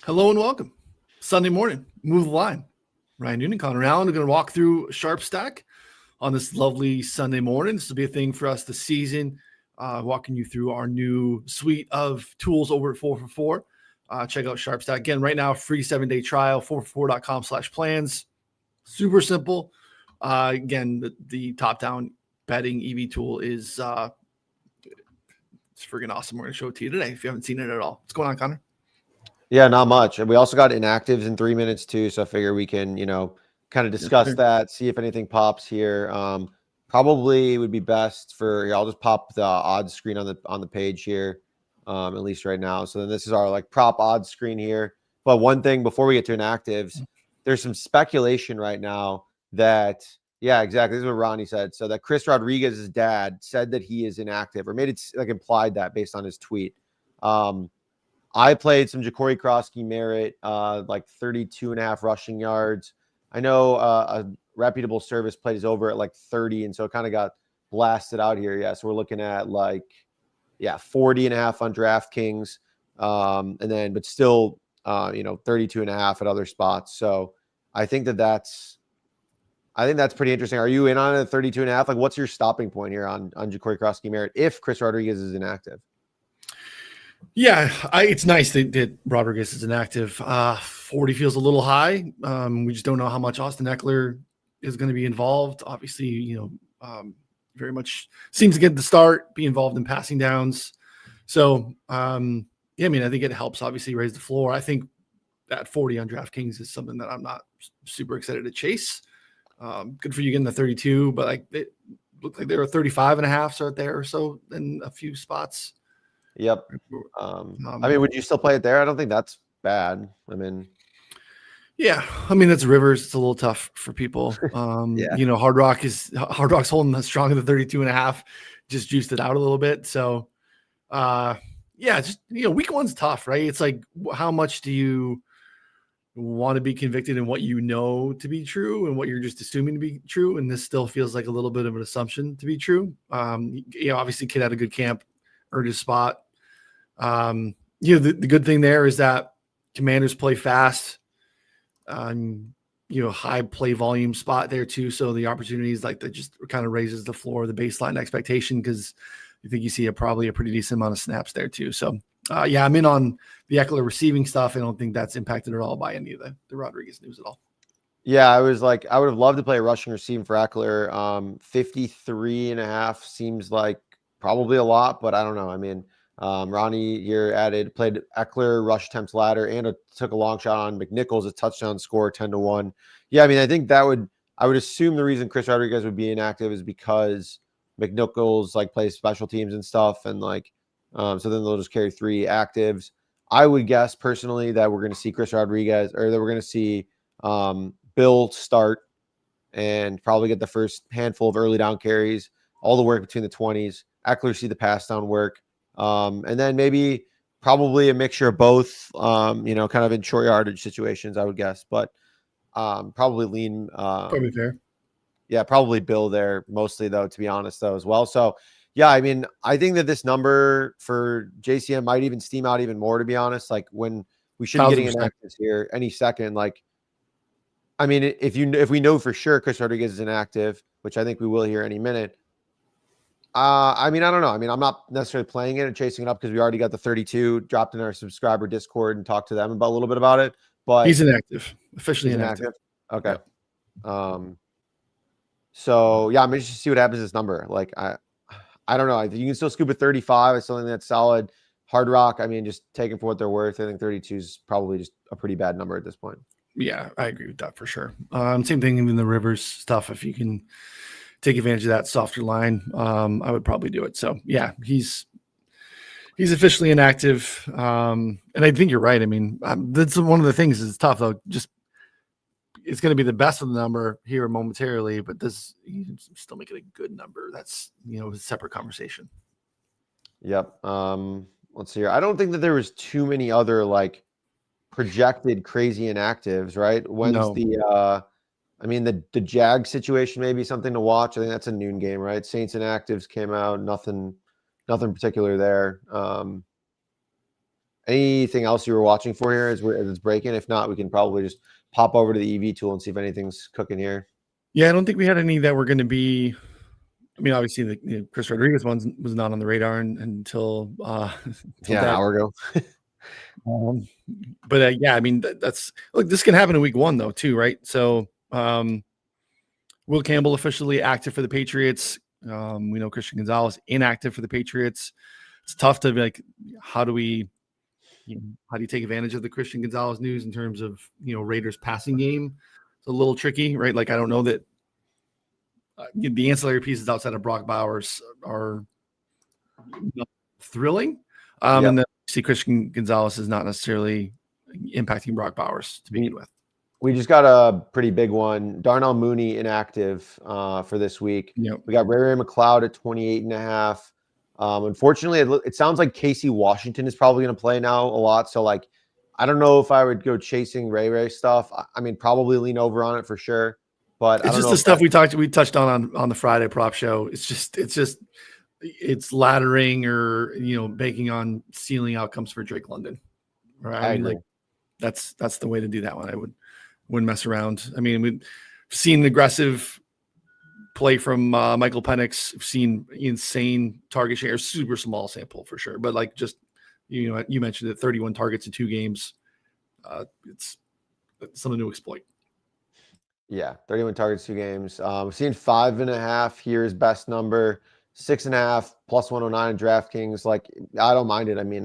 Hello and welcome. Sunday morning, move the line. Ryan Noonan, Connor Allen are going to walk through Sharp Stack on this lovely Sunday morning. This will be a thing for us this season, walking you through our new suite of tools over at 4for4. Check out Sharp Stack. Again, right now, free 7-day trial, 4for4.com/plans. Super simple. Again, the top-down betting EV tool is it's freaking awesome. We're going to show it to you today if you haven't seen it at all. What's going on, Connor? Yeah, not much. And we also got inactives in 3 minutes too. So I figure we can, kind of discuss that, see if anything pops here. Probably would be best for I'll just pop the odds screen on the page here, at least right now. So then this is our like prop odds screen here. But one thing before we get to inactives, there's some speculation right now that yeah, exactly. This is what Ronnie said. So that Chris Rodriguez's dad said that he is inactive, or made it like implied that based on his tweet. I played some Ja'Cory Krosky Merritt, like 32.5 rushing yards. I know a reputable service played his over at like 30, and so it kind of got blasted out here. Yeah, so we're looking at 40.5 on DraftKings, and then but still, 32.5 at other spots. So I think that's pretty interesting. Are you in on it at 32.5? Like, what's your stopping point here on Ja'Cory Krosky Merritt if Chris Rodriguez is inactive? Yeah, it's nice that Rodriguez is inactive. 40 feels a little high. We just don't know how much Austin Eckler is going to be involved. Obviously, very much seems to get the start, be involved in passing downs. So, I think it helps obviously raise the floor. I think that 40 on DraftKings is something that I'm not super excited to chase. Good for you getting the 32, but it looked like there were 35.5 start there or so in a few spots. Yep. Would you still play it there? I don't think that's bad. Yeah, that's Rivers. It's a little tough for people. Yeah. Hard Rock's holding the strong of the 32.5, just juiced it out a little bit. So, week one's tough, right? It's like, how much do you want to be convicted in what you know to be true and what you're just assuming to be true? And this still feels like a little bit of an assumption to be true. Obviously, kid had a good camp, earned his spot. The good thing there is that Commanders play fast, high play volume spot there too. So the opportunities that just kind of raises the floor, the baseline expectation, because I think you see probably a pretty decent amount of snaps there too. So I'm in on the Eckler receiving stuff. I don't think that's impacted at all by any of the Rodriguez news at all. Yeah, I would have loved to play rushing receiving for Eckler. 53.5 seems like probably a lot, but I don't know. Ronnie here played Eckler, rush attempts ladder, and took a long shot on McNichols, a touchdown score, 10-1. Yeah, I think I would assume the reason Chris Rodriguez would be inactive is because McNichols plays special teams and stuff, and so then they'll just carry 3 actives. I would guess personally that we're going to see Chris Rodriguez, or that we're going to see Bill start and probably get the first handful of early down carries, all the work between the 20s. Eckler see the pass down work. And then maybe probably a mixture of both, kind of in short yardage situations, I would guess. But probably lean. Probably fair. Yeah, probably Bill there mostly, though, to be honest, though, as well. So, yeah, I think that this number for JCM might even steam out even more, to be honest. When we should be getting inactives here any second. If we know for sure Chris Rodriguez is inactive, which I think we will here any minute. I don't know. I'm not necessarily playing it and chasing it up because we already got the 32 dropped in our subscriber Discord and talked to them about a little bit about it. But he's inactive, officially inactive. Okay. Yeah. So yeah, I'm interested to see what happens to this number. I don't know. You can still scoop at 35. I still think that's solid. Hard Rock, just take them for what they're worth. I think 32 is probably just a pretty bad number at this point. Yeah, I agree with that for sure. Same thing in the Rivers stuff. If you can take advantage of that softer line, I would probably do it. So yeah, he's officially inactive. And I think you're right. That's one of the things. It's tough though. Just it's going to be the best of the number here momentarily, but you can still make it a good number. That's a separate conversation. Yep. Let's see here. I don't think that there was too many other projected crazy inactives, right? When's the Jag situation may be something to watch. I think that's a noon game, right? Saints inactives came out. Nothing particular there. Anything else you were watching for here as it's breaking? If not, we can probably just pop over to the EV tool and see if anything's cooking here. Yeah, I don't think we had any that were going to be. I mean, obviously, the Chris Rodriguez one was not on the radar until until Yeah, an that. hour ago. Um, but yeah, I mean, that's look. This can happen in week 1 though, too, right? So, Will Campbell officially active for the Patriots. We know Christian Gonzalez inactive for the Patriots. It's tough to be like, how do you take advantage of the Christian Gonzalez news in terms of Raiders passing game? It's a little tricky, right? Like I don't know that the ancillary pieces outside of Brock Bowers are thrilling. And then see Christian Gonzalez is not necessarily impacting Brock Bowers to begin with. We just got a pretty big one. Darnell Mooney inactive for this week. Yep. We got Ray McLeod at 28.5. Unfortunately, it sounds like Casey Washington is probably going to play now a lot. So, like, I don't know if I would go chasing Ray stuff. I mean, probably lean over on it for sure. But it's just the stuff we touched on the Friday prop show. It's laddering or banking on ceiling outcomes for Drake London. Right? I mean, like that's the way to do that one. I wouldn't mess around. I mean, we've seen aggressive play from Michael Penix. We've seen insane target share, super small sample for sure. But like just you mentioned it, 31 targets in 2 games. It's something to exploit. Yeah, 31 targets, 2 games. We've seen 5.5 here is best number, 6.5 plus 109 in DraftKings. Like, I don't mind it. I mean,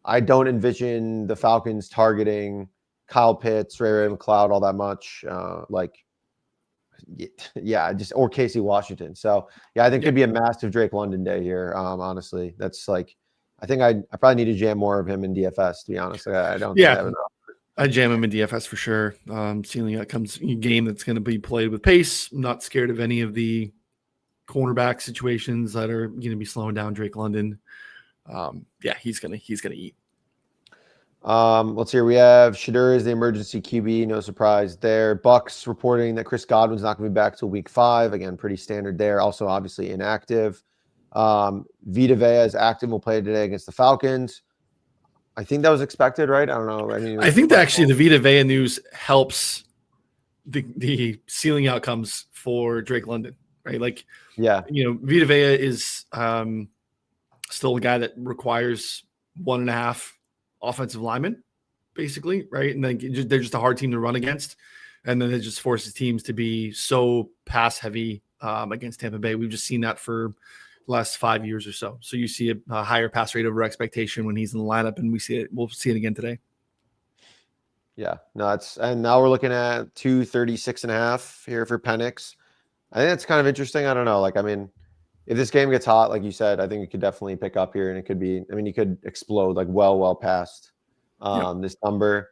I don't envision the Falcons targeting Kyle Pitts, Ray McLeod all that much. Or Casey Washington. So yeah, I think it could be a massive Drake London day here. Honestly, that's like, I think I probably need to jam more of him in DFS, to be honest. I don't think I have enough. I jam him in DFS for sure. Ceiling outcomes game that's going to be played with pace. I'm not scared of any of the cornerback situations that are going to be slowing down Drake London. He's gonna eat. Let's see here. We have Shadur as the emergency QB. No surprise there. Bucks reporting that Chris Godwin's not going to be back till week 5. Again, pretty standard there. Also, obviously inactive. Vita Vea is active. Will play today against the Falcons. I think that was expected, right? I don't know. I mean, I think that actually the Vita Vea news helps the ceiling outcomes for Drake London, right? Like, Vita Vea is still a guy that requires 1.5 offensive linemen, basically, right? And then they're just a hard team to run against, and then it just forces teams to be so pass heavy against Tampa Bay. We've just seen that for last 5 years or so. So you see a higher pass rate over expectation when he's in the lineup, and we'll see it again today. Yeah, nuts. And now we're looking at 236.5 here for Penix. I think that's kind of interesting. I don't know. Like, I mean, if this game gets hot, like you said, I think it could definitely pick up here, and it could be, I mean, you could explode like well past this number.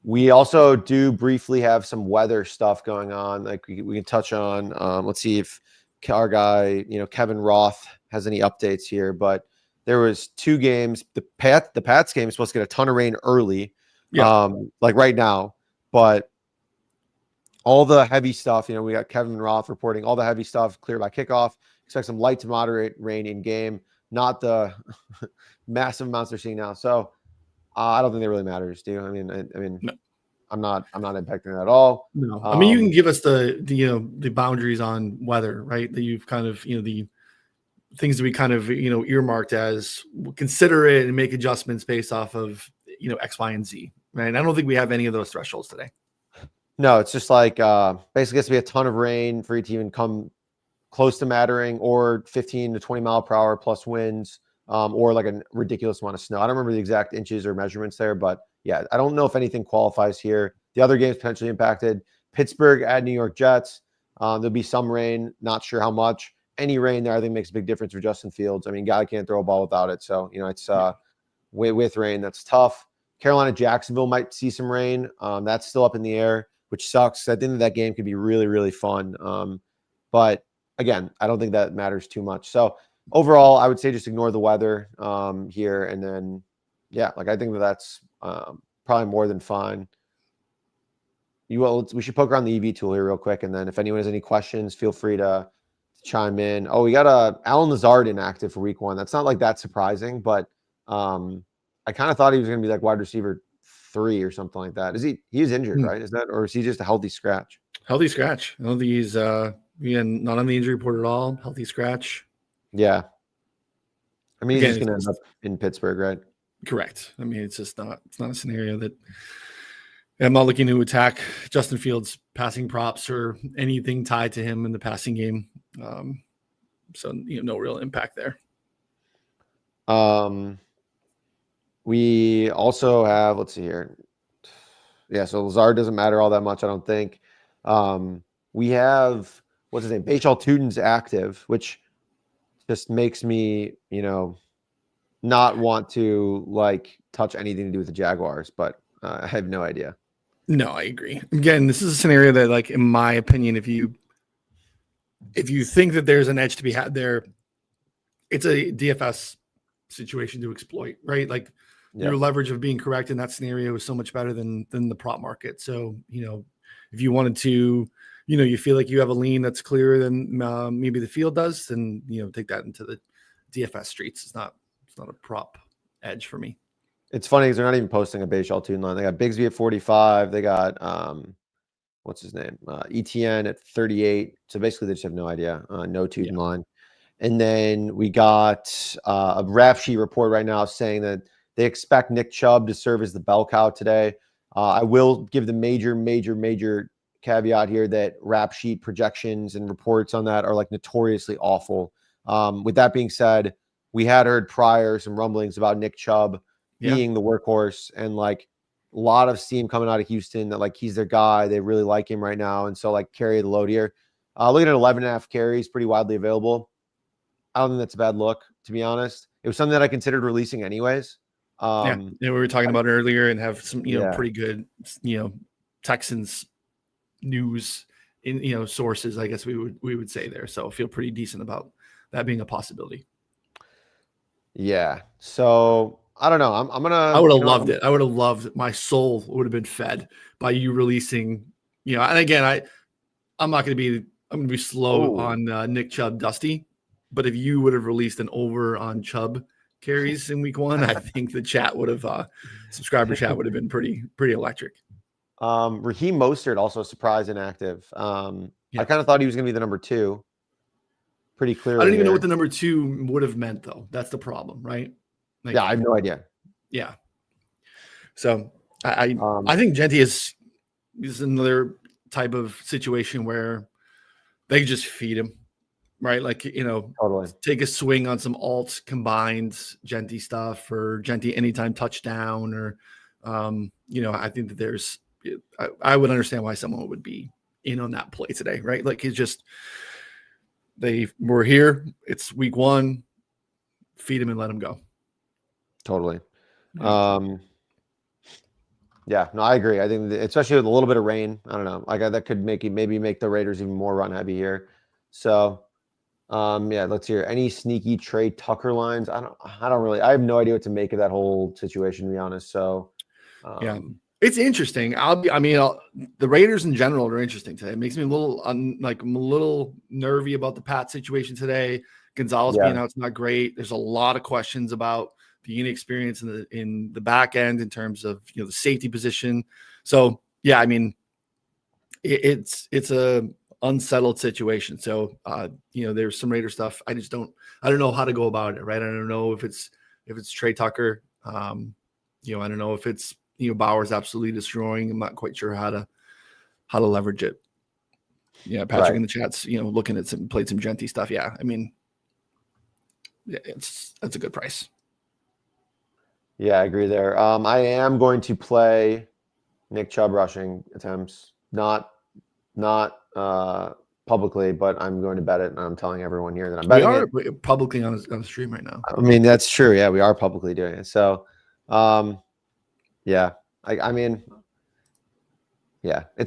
We also do briefly have some weather stuff going on. Like we can touch on, let's see if our guy, Kevin Roth has any updates here, but there was 2 games. The Pats game is supposed to get a ton of rain early, like right now, but all the heavy stuff, we got Kevin Roth reporting all the heavy stuff clear by kickoff. Expect some light to moderate rain in game, not the massive amounts they're seeing now. So I don't think that really matters, do you? I mean, no. I'm not impacting that at all. No, I mean, you can give us the boundaries on weather, right? That you've kind of the things that we kind of earmarked as we'll consider it and make adjustments based off of X, Y, and Z, right? And I don't think we have any of those thresholds today. No, it's just like basically it's to be a ton of rain for you to even come close to mattering, or 15 to 20 mile per hour plus winds, or like a ridiculous amount of snow. I don't remember the exact inches or measurements there, but yeah, I don't know if anything qualifies here. The other games potentially impacted. Pittsburgh at New York Jets. There'll be some rain, not sure how much. Any rain there, I think, makes a big difference for Justin Fields. I mean, guy can't throw a ball without it. So, it's with rain, that's tough. Carolina, Jacksonville might see some rain. That's still up in the air, which sucks. I think that game could be really, really fun. But again, I don't think that matters too much. So overall, I would say just ignore the weather here. And then, I think that's probably more than fine. We should poke around the EV tool here real quick. And then if anyone has any questions, feel free to chime in. Oh, we got Alan Lazard inactive for week 1. That's not like that surprising, but I kind of thought he was going to be like wide receiver 3 or something like that. He is injured, right? Is that, or is he just a healthy scratch? Healthy scratch. I don't think he's again, not on the injury report at all. Healthy scratch. Yeah. I mean, he's Again, just going to end up in Pittsburgh, right? correct. I mean, it's not a scenario that I'm not looking to attack Justin Fields' passing props or anything tied to him in the passing game. So no real impact there. We also have, let's see here. Yeah, so Lazard doesn't matter all that much, I don't think. We have, what's his name? Bachal Tutin's active, which just makes me, not want to like touch anything to do with the Jaguars, but I have no idea. No, I agree. Again, this is a scenario that, like, in my opinion, if you think that there's an edge to be had there, it's a DFS situation to exploit, right? Like your leverage of being correct in that scenario is so much better than the prop market. So, if you wanted to, you feel like you have a lean that's clearer than maybe the field does, then, take that into the DFS streets. It's not a prop edge for me. It's funny because they're not even posting a Bachal Tutin line. They got Bigsby at 45. They got, what's his name? ETN at 38. So basically they just have no idea. No Tutin line. And then we got a rap sheet report right now saying that they expect Nick Chubb to serve as the bell cow today. I will give the major caveat here that rap sheet projections and reports on that are like notoriously awful. With that being said, we had heard prior some rumblings about Nick Chubb being the workhorse, and like a lot of steam coming out of Houston that like he's their guy. They really like him right now. And so like carry the load here. Looking at 11.5 carries, pretty widely available. I don't think that's a bad look, to be honest. It was something that I considered releasing anyways. We were talking about earlier, and have some, pretty good, Texans news in, sources, I guess we would say there. So I feel pretty decent about that being a possibility. Yeah. So I don't know. I'm gonna. I would have loved it. I would have loved. My soul would have been fed by you releasing. And again, I'm not going to be. I'm going to be slow on Nick Chubb, Dusty. But if you would have released an over on Chubb carries in week 1, I think the chat would have, subscriber chat would have been pretty electric. Raheem Mostert also surprised inactive. I kind of thought he was going to be the number 2. Pretty clearly. I don't even know what the number 2 would have meant, though. That's the problem, right? Like, I have no idea. Yeah. So I think Genty is another type of situation where they just feed him. Right, like totally take a swing on some alt combined Genty stuff, or Genty anytime touchdown, or I think that there's I would understand why someone would be in on that play today, right? Like it's just they were here. It's week 1, feed him and let him go. Totally. Yeah, no, I agree. I think especially with a little bit of rain, I don't know, like that could maybe make the Raiders even more run heavy here. So. Let's hear any sneaky Trey Tucker lines. I have no idea what to make of that whole situation, to be honest. So, it's interesting. The Raiders in general are interesting today. It makes me a little I'm a little nervy about the Pat situation today. Gonzalez being out's not great. There's a lot of questions about the inexperience in the back end in terms of the safety position. So it's a unsettled situation. So there's some Raider stuff. I don't know how to go about it, right? I don't know if it's Trey Tucker. I don't know if it's Bauer's absolutely destroying. I'm not quite sure how to leverage it. Yeah, Patrick in the chat's looking at played some Genty stuff. Yeah, I mean, that's a good price. Yeah, I agree there. I am going to play Nick Chubb rushing attempts, not publicly, but I'm going to bet it, and I'm telling everyone here that I'm betting it. We are publicly on the stream right now. I mean, that's true. Yeah, we are publicly doing it. So, it's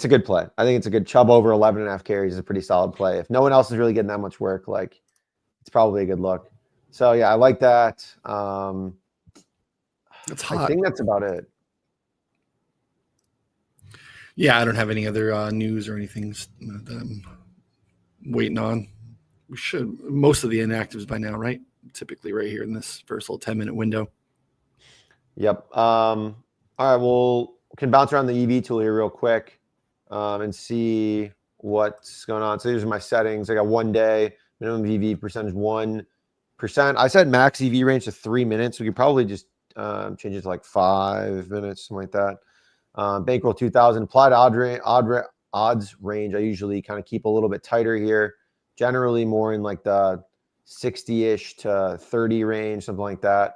a good play. I think it's a good Chubb over 11.5 carries is a pretty solid play. If no one else is really getting that much work, like it's probably a good look. So yeah, I like that. It's hot. I think that's about it. Yeah, I don't have any other news or anything that I'm waiting on. We should. Most of the inactives by now, right? Typically right here in this first little 10-minute window. Yep. All right. Well, can bounce around the EV tool here real quick and see what's going on. So these are my settings. I got 1 day, minimum EV percentage 1%. I set max EV range to 3 minutes. We could probably just change it to like 5 minutes, something like that. Bankroll 2000. Applied odds range. I usually kind of keep a little bit tighter here. Generally more in like the 60-ish to 30 range, something like that.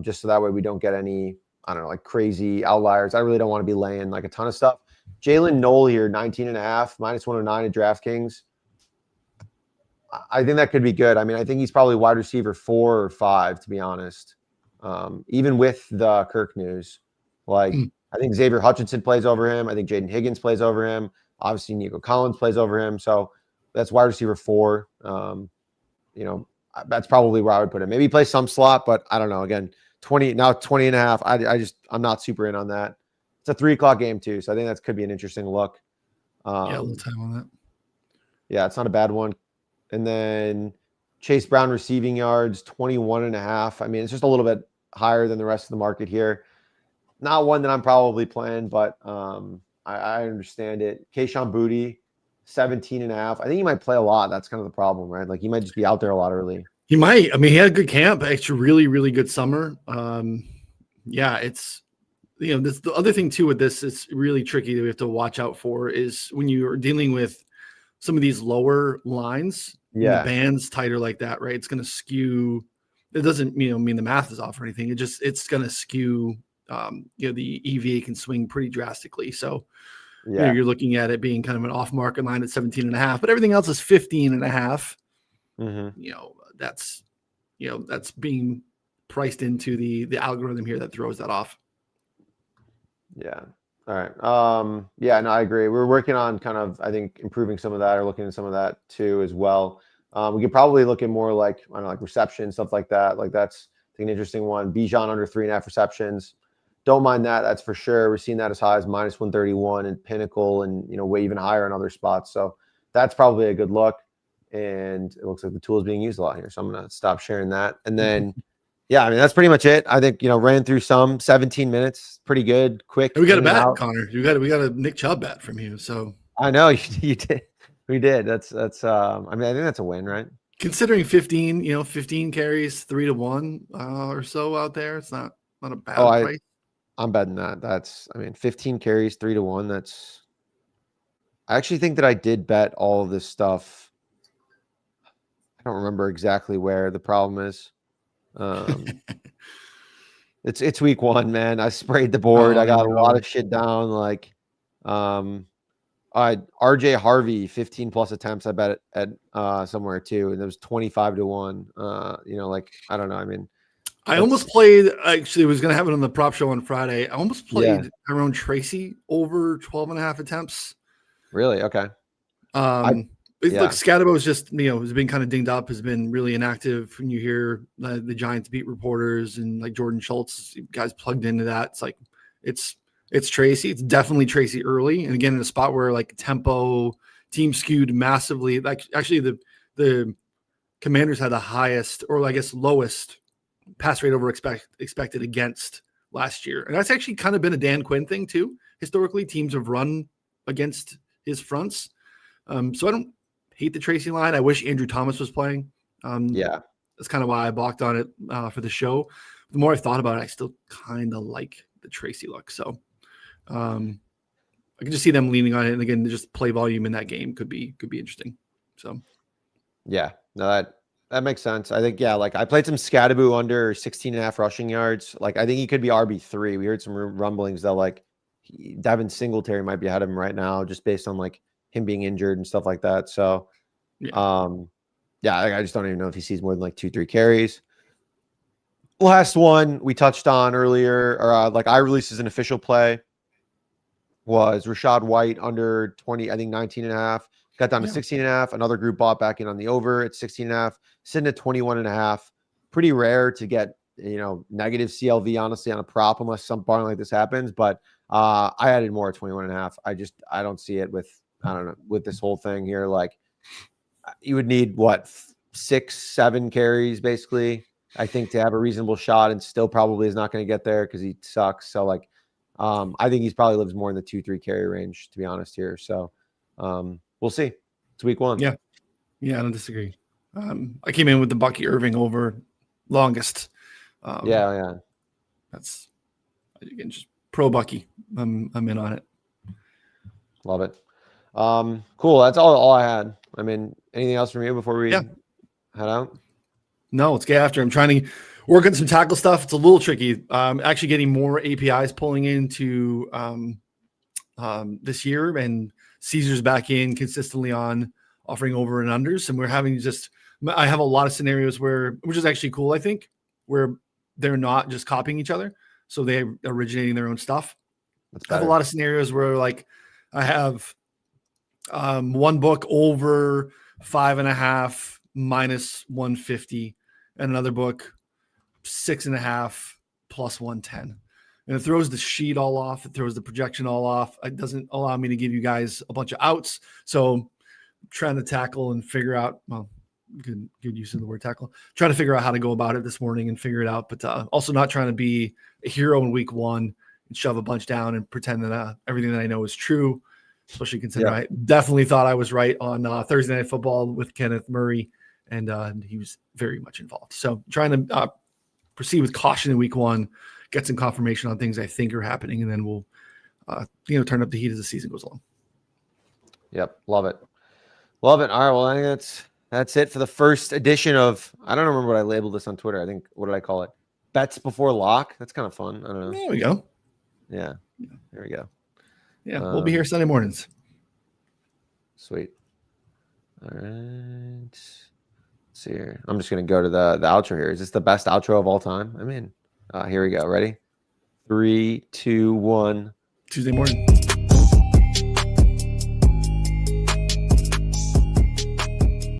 Just so that way we don't get any, I don't know, like crazy outliers. I really don't want to be laying like a ton of stuff. Jalen Knoll here, 19.5, -109 at DraftKings. I think that could be good. I mean, I think he's probably wide receiver 4 or 5, to be honest. Even with the Kirk news, like I think Xavier Hutchinson plays over him. I think Jaden Higgins plays over him. Obviously, Nico Collins plays over him. So that's wide receiver 4. You know, that's probably where I would put him. Maybe he plays some slot, but I don't know. Again, 20.5. I'm not super in on that. It's a 3:00 game too, so I think that could be an interesting look. Yeah, a little time on that. Yeah, it's not a bad one. And then Chase Brown receiving yards, 21.5. I mean, it's just a little bit higher than the rest of the market here. Not one that I'm probably playing, but I understand it. Keyshawn Boutte, 17.5. I think he might play a lot. That's kind of the problem, right? Like he might just be out there a lot early. He might. I mean, he had a good camp, actually, really, really good summer. Yeah, it's this the other thing too with this. It's really tricky that we have to watch out for is when you are dealing with some of these lower lines. When the band's tighter like that, right? It's going to skew. It doesn't mean the math is off or anything. It's going to skew. The EVA can swing pretty drastically. So. Yeah. You're looking at it being kind of an off market line at 17.5, but everything else is 15.5. That's being priced into the algorithm here that throws that off. Yeah. All right. Yeah, no, I agree. We're working on kind of, I think, improving some of that or looking at some of that too as well. We could probably look at more like, I don't know, like reception, stuff like that. Like that's, I think, an interesting one. Bijan under 3.5 receptions. Don't mind that. That's for sure. We're seeing that as high as -131 and Pinnacle and, way even higher in other spots. So that's probably a good look. And it looks like the tool is being used a lot here. So I'm going to stop sharing that. And then, yeah, I mean, that's pretty much it. I think, ran through some 17 minutes. Pretty good. Quick. And we got a bet, Connor. We got a Nick Chubb bet from you. So I know you did. We did. That's I mean, I think that's a win, right? Considering 15 carries 3-1 or so out there. It's not a bad price. I'm betting that. That's, 15 carries, 3-1. I actually think that I did bet all of this stuff. I don't remember exactly where the problem is. It's week 1, man. I sprayed the board. I got a lot of shit down. Like, RJ Harvey, 15 plus attempts. I bet at somewhere too. And it was 25-1. I don't know. I mean, I almost played, actually, was going to have it on the prop show on Friday. I almost played Tyrone Tracy over 12.5 attempts. Really? Okay. Look, Scatabo is just, has been kind of dinged up, has been really inactive. When you hear the Giants beat reporters and like Jordan Schultz, guys plugged into that. It's like, it's Tracy. It's definitely Tracy early. And again, in a spot where like tempo, team skewed massively. Like actually the Commanders had the highest, or I guess lowest, pass rate over expected against last year. And that's actually kind of been a Dan Quinn thing too. Historically, teams have run against his fronts. So I don't hate the Tracy line. I wish Andrew Thomas was playing. That's kind of why I balked on it for the show. The more I've thought about it, I still kind of like the Tracy look. So I can just see them leaning on it. And again, just play volume in that game could be interesting. So yeah, no, that makes sense. I think, like I played some Scatabo under 16.5 rushing yards. Like I think he could be RB3. We heard some rumblings that like Devin Singletary might be ahead of him right now, just based on like him being injured and stuff like that. So, I just don't even know if he sees more than like 2-3 carries. Last one we touched on earlier, or like I released as an official play, was Rashad White under 20, I think 19.5. Got down to 16.5. Another group bought back in on the over at 16.5, sitting at 21.5. Pretty rare to get, negative CLV, honestly, on a prop unless some barn like this happens. But I added more at 21.5. I don't see it with, I don't know, with this whole thing here. Like you would need 6-7 carries basically. I think to have a reasonable shot, and still probably is not going to get there because he sucks. So like, I think he's probably lives more in the 2-3 carry range, to be honest here. So we'll see. It's week 1. Yeah, I don't disagree. I came in with the Bucky Irving over longest. Yeah. That's again just pro Bucky. I'm in on it. Love it. Cool. That's all I had. I mean, anything else from you before we head out? No, let's get after. I'm trying to work on some tackle stuff. It's a little tricky. Actually getting more APIs pulling into this year, and Caesar's back in consistently on offering over and unders. And we're having I have a lot of scenarios which is actually cool, I think, where they're not just copying each other. So they're originating their own stuff. I have a lot of scenarios where like I have one book over 5.5 minus 150, and another book 6.5 plus 110. And it throws the sheet all off. It throws the projection all off. It doesn't allow me to give you guys a bunch of outs. So I'm trying to tackle and figure out, good use of the word tackle, trying to figure out how to go about it this morning and figure it out. But also not trying to be a hero in week 1 and shove a bunch down and pretend that everything that I know is true, especially considering I definitely thought I was right on Thursday Night Football with Kenneth Murray, and he was very much involved. So trying to proceed with caution in week 1, get some confirmation on things I think are happening, and then we'll turn up the heat as the season goes along. Yep. Love it. All right. Well, I think that's it for the first edition of, I don't remember what I labeled this on Twitter. I think, what did I call it? Bets before lock. That's kind of fun. I don't know. There we go. Yeah. There we go. Yeah. We'll be here Sunday mornings. Sweet. All right. Let's see here. I'm just going to go to the outro here. Is this the best outro of all time? I mean, here we go. Ready? 3, 2, 1. Tuesday morning.